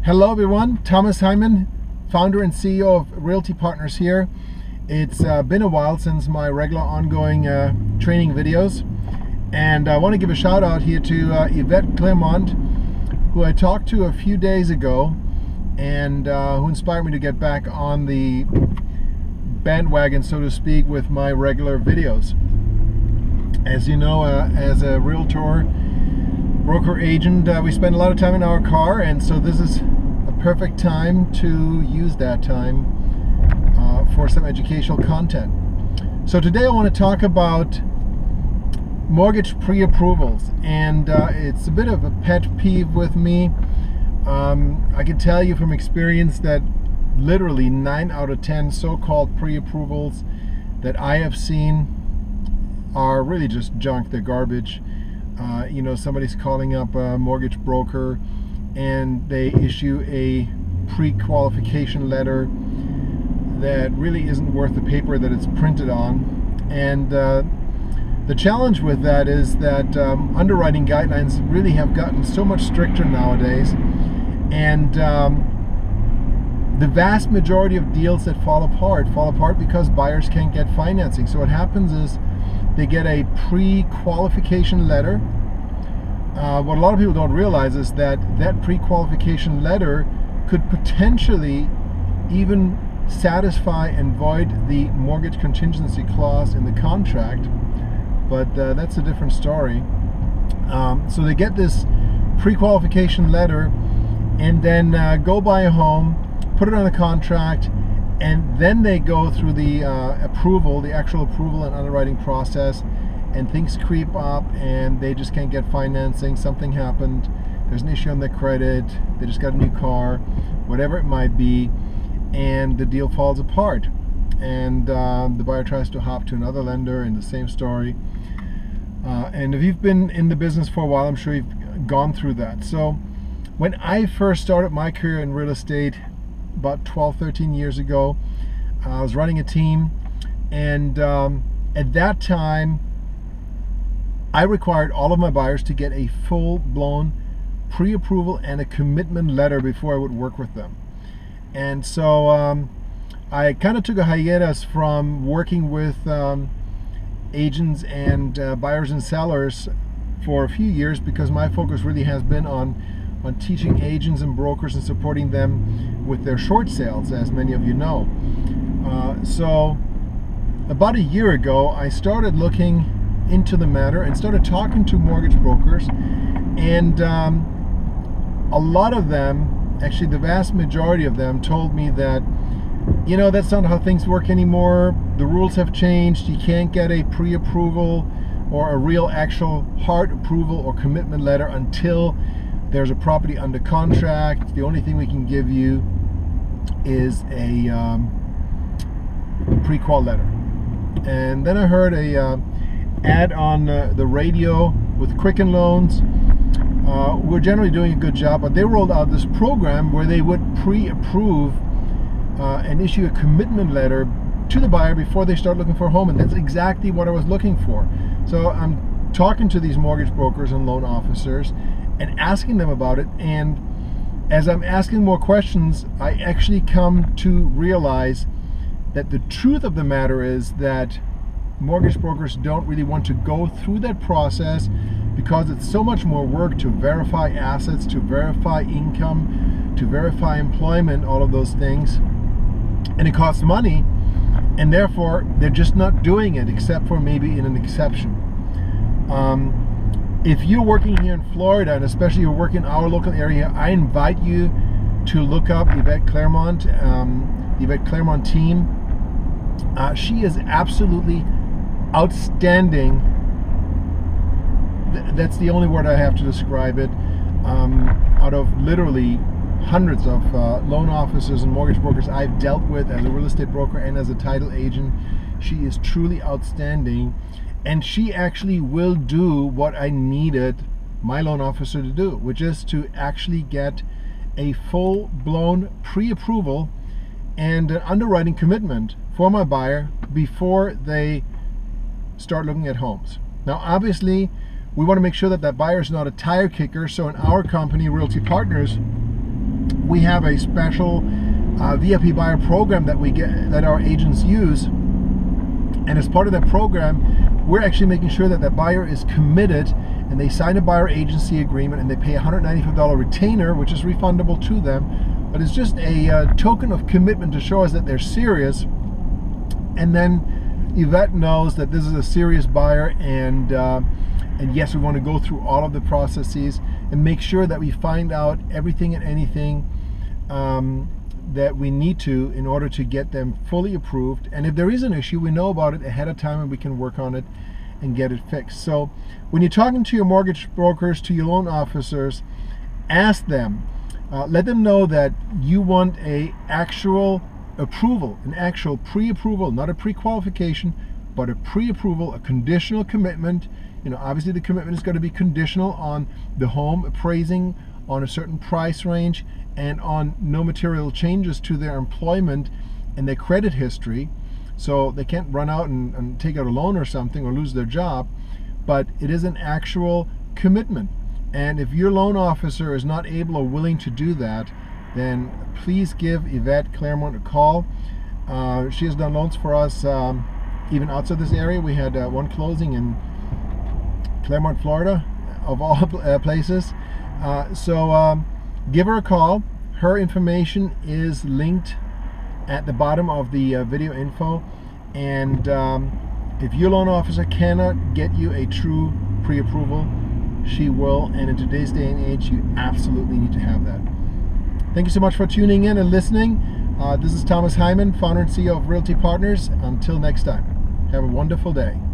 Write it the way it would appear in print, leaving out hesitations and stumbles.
Hello everyone, Thomas Hyman, founder and CEO of Realty Partners here. It's been a while since my regular ongoing training videos, and I want to give a shout out here to Yvette Clermont, who I talked to a few days ago and who inspired me to get back on the bandwagon, so to speak, with my regular videos. As you know, as a realtor, broker agent, we spend a lot of time in our car, and so this is a perfect time to use that time for some educational content. So today I want to talk about mortgage pre-approvals, and it's a bit of a pet peeve with me. I can tell you from experience that literally 9 out of 10 so-called pre-approvals that I have seen are really just junk. They're garbage. You know, somebody's calling up a mortgage broker and they issue a pre-qualification letter that really isn't worth the paper that it's printed on. And the challenge with that is that underwriting guidelines really have gotten so much stricter nowadays, and the vast majority of deals that fall apart because buyers can't get financing. So what happens is they get a pre-qualification letter. What a lot of people don't realize is that that pre-qualification letter could potentially even satisfy and void the mortgage contingency clause in the contract, but that's a different story. So they get this pre-qualification letter and then go buy a home, put it on the contract, and then they go through the approval, the actual approval and underwriting process, and things creep up and they just can't get financing. Something happened, there's an issue on their credit, they just got a new car, whatever it might be, and the deal falls apart. And the buyer tries to hop to another lender, and the same story. And if you've been in the business for a while, I'm sure you've gone through that. So when I first started my career in real estate about 12-13 years ago, I was running a team, and at that time I required all of my buyers to get a full-blown pre-approval and a commitment letter before I would work with them. And so I kind of took a hiatus from working with agents and buyers and sellers for a few years, because my focus really has been on teaching agents and brokers and supporting them with their short sales, as many of you know. So about a year ago, I started looking into the matter and started talking to mortgage brokers, and a lot of them, actually the vast majority of them, told me that, you know, that's not how things work anymore. The rules have changed. You can't get a pre-approval or a real actual hard approval or commitment letter until there's a property under contract. The only thing we can give you is a pre-qual letter. And then I heard a ad on the radio with Quicken Loans. We're generally doing a good job, but they rolled out this program where they would pre-approve and issue a commitment letter to the buyer before they start looking for a home, and that's exactly what I was looking for. So I'm talking to these mortgage brokers and loan officers and asking them about it, and as I'm asking more questions, I actually come to realize that the truth of the matter is that mortgage brokers don't really want to go through that process, because it's so much more work to verify assets, to verify income, to verify employment, all of those things, and it costs money, and therefore they're just not doing it, except for maybe in an exception. If you're working here in Florida, and especially you're working in our local area, I invite you to look up Yvette Clermont, the Yvette Clermont team. She is absolutely outstanding. That's the only word I have to describe it. Out of literally hundreds of loan officers and mortgage brokers I've dealt with as a real estate broker and as a title agent, she is truly outstanding. And she actually will do what I needed my loan officer to do, which is to actually get a full-blown pre-approval and an underwriting commitment for my buyer before they start looking at homes. Now, obviously, we want to make sure that that buyer is not a tire kicker. So in our company, Realty Partners, we have a special VIP buyer program that our agents use. And as part of that program, we're actually making sure that that buyer is committed and they sign a buyer agency agreement and they pay a $195 retainer, which is refundable to them. But it's just a token of commitment to show us that they're serious. And then Yvette knows that this is a serious buyer, and yes, we want to go through all of the processes and make sure that we find out everything and anything that we need to in order to get them fully approved. And if there is an issue, we know about it ahead of time and we can work on it and get it fixed. So when you're talking to your mortgage brokers, to your loan officers, ask them, let them know that you want an actual approval, an actual pre-approval, not a pre-qualification, but a pre-approval, a conditional commitment. You know, obviously the commitment is going to be conditional on the home appraising on a certain price range and on no material changes to their employment and their credit history. So they can't run out and take out a loan or something or lose their job, but it is an actual commitment. And if your loan officer is not able or willing to do that, then please give Yvette Claremont a call. She has done loans for us even outside this area. We had one closing in Claremont, Florida, of all places. So give her a call. Her information is linked at the bottom of the video info. And if your loan officer cannot get you a true pre-approval, she will. And in today's day and age, you absolutely need to have that. Thank you so much for tuning in and listening. This is Thomas Hyman, founder and CEO of Realty Partners. Until next time, have a wonderful day.